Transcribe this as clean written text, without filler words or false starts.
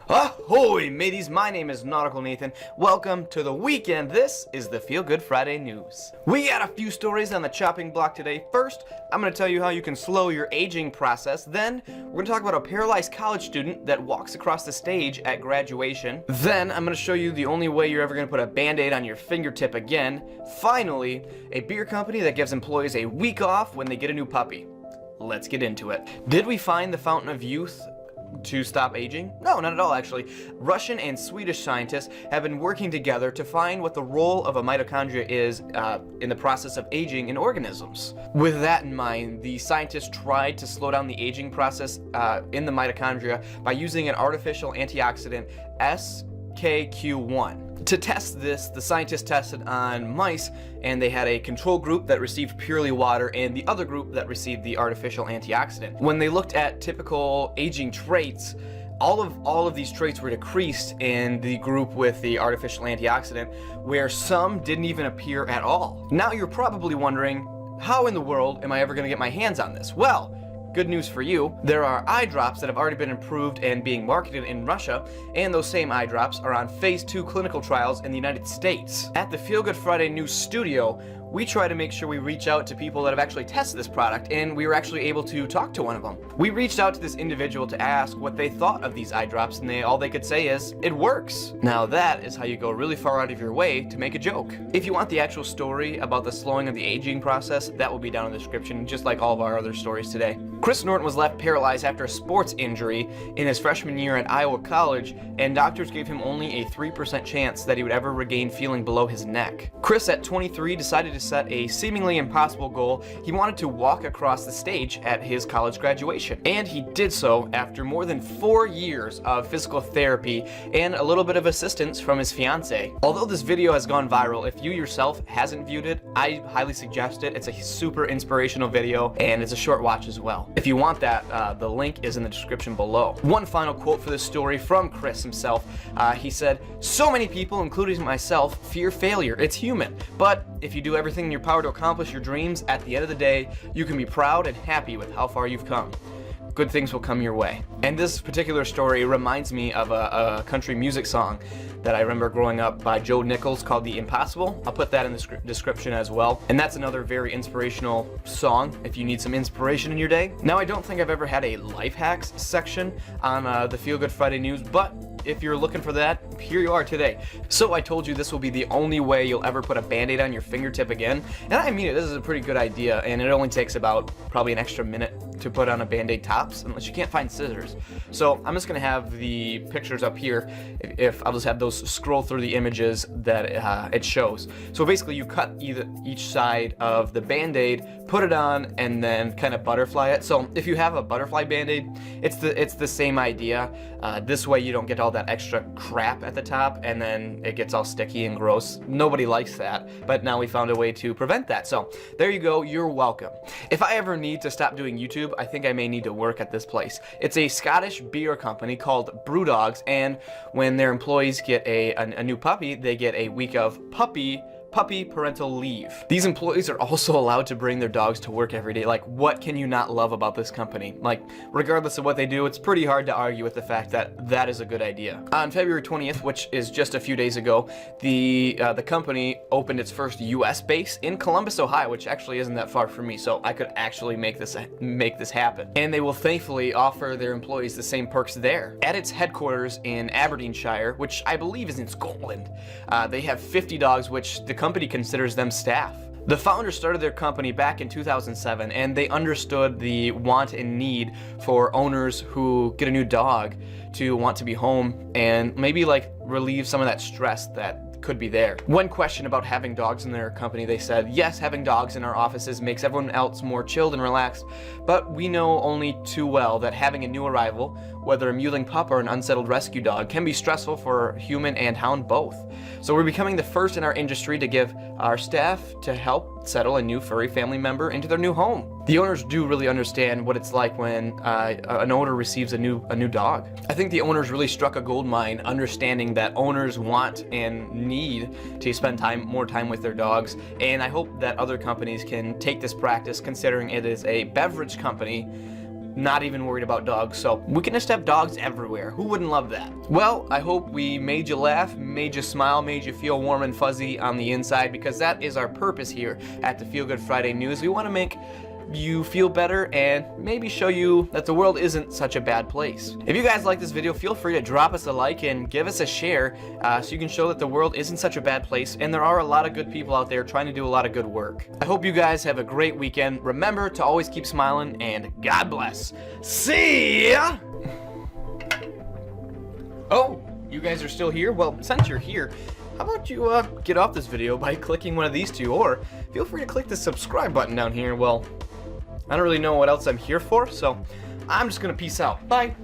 Ahoy, mateys! My name is Nautical Nathan. Welcome to the weekend. This is the Feel Good Friday News. We got a few stories on the chopping block today. First, I'm going to tell you how you can slow your aging process. Then, we're going to talk about a paralyzed college student that walks across the stage at graduation. Then, I'm going to show you the only way you're ever going to put a band-aid on your fingertip again. Finally, a beer company that gives employees a week off when they get a new puppy. Let's get into it. Did we find the fountain of youth to stop aging? No, not at all, actually. Russian and Swedish scientists have been working together to find what the role of a mitochondria is in the process of aging in organisms. With that in mind, the scientists tried to slow down the aging process in the mitochondria by using an artificial antioxidant, SKQ1. To test this, the scientists tested on mice, and they had a control group that received purely water and the other group that received the artificial antioxidant. When they looked at typical aging traits, all of these traits were decreased in the group with the artificial antioxidant, where some didn't even appear at all. Now you're probably wondering, how in the world am I ever going to get my hands on this? Well, good news for you, there are eye drops that have already been approved and being marketed in Russia, and those same eye drops are on phase 2 clinical trials in the United States. At the Feel Good Friday News studio, we try to make sure we reach out to people that have actually tested this product, and we were actually able to talk to one of them. We reached out to this individual to ask what they thought of these eye drops, and all they could say is, it works. Now that is how you go really far out of your way to make a joke. If you want the actual story about the slowing of the aging process, that will be down in the description, just like all of our other stories today. Chris Norton was left paralyzed after a sports injury in his freshman year at Iowa College, and doctors gave him only a 3% chance that he would ever regain feeling below his neck. Chris, at 23, decided to set a seemingly impossible goal. He wanted to walk across the stage at his college graduation, and he did so after more than 4 years of physical therapy and a little bit of assistance from his fiance. Although this video has gone viral, if you yourself hasn't viewed it, I highly suggest it. It's a super inspirational video, and it's a short watch as well. If you want that, the link is in the description below. One final quote for this story from Chris himself. He said, "So many people, including myself, fear failure. It's human. But if you do everything in your power to accomplish your dreams, at the end of the day, you can be proud and happy with how far you've come. Good things will come your way." And this particular story reminds me of a country music song that I remember growing up by Joe Nichols called The Impossible. I'll put that in the description as well. And that's another very inspirational song if you need some inspiration in your day. Now, I don't think I've ever had a life hacks section on the Feel Good Friday News, but if you're looking for that, here you are today. So I told you this will be the only way you'll ever put a band-aid on your fingertip again. And I mean it, this is a pretty good idea, and it only takes about probably an extra minute to put on a band-aid tops, unless you can't find scissors. So I'm just gonna have the pictures up here. If I'll just have those scroll through the images that it shows. So basically you cut each side of the band-aid, put it on, and then kind of butterfly it. So if you have a butterfly band-aid, it's the same idea. This way you don't get all that extra crap at the top and then it gets all sticky and gross. Nobody likes that, but now we found a way to prevent that. So there you go, you're welcome. If I ever need to stop doing YouTube, I think I may need to work at this place. It's a Scottish beer company called Brew Dogs, and when their employees get a new puppy, they get a week of puppy parental leave. These employees are also allowed to bring their dogs to work every day. Like, what can you not love about this company? Like, regardless of what they do, it's pretty hard to argue with the fact that that is a good idea. On February 20th, which is just a few days ago, the company opened its first US base in Columbus, Ohio, which actually isn't that far from me, so I could actually make this happen. And they will thankfully offer their employees the same perks there. At its headquarters in Aberdeenshire, which I believe is in Scotland, they have 50 dogs, which the company considers them staff. The founders started their company back in 2007, and they understood the want and need for owners who get a new dog to want to be home and maybe like relieve some of that stress that could be there. One question about having dogs in their company, they said, yes, having dogs in our offices makes everyone else more chilled and relaxed, but we know only too well that having a new arrival, whether a mewling pup or an unsettled rescue dog, can be stressful for human and hound both. So we're becoming the first in our industry to give our staff to help settle a new furry family member into their new home. The owners do really understand what it's like when an owner receives a new dog. I think the owners really struck a gold mine, understanding that owners want and need to spend more time with their dogs, and I hope that other companies can take this practice, considering it is a beverage company not even worried about dogs, so we can just have dogs everywhere. Who wouldn't love that? Well, I hope we made you laugh, made you smile, made you feel warm and fuzzy on the inside, because that is our purpose here at the Feel Good Friday News. We want to make you feel better and maybe show you that the world isn't such a bad place. If you guys like this video, feel free to drop us a like and give us a share so you can show that the world isn't such a bad place and there are a lot of good people out there trying to do a lot of good work. I hope you guys have a great weekend. Remember to always keep smiling, and God bless. See ya! Oh, you guys are still here? Well, since you're here, how about you get off this video by clicking one of these two, or feel free to click the subscribe button down here. Well, I don't really know what else I'm here for, so I'm just gonna peace out. Bye.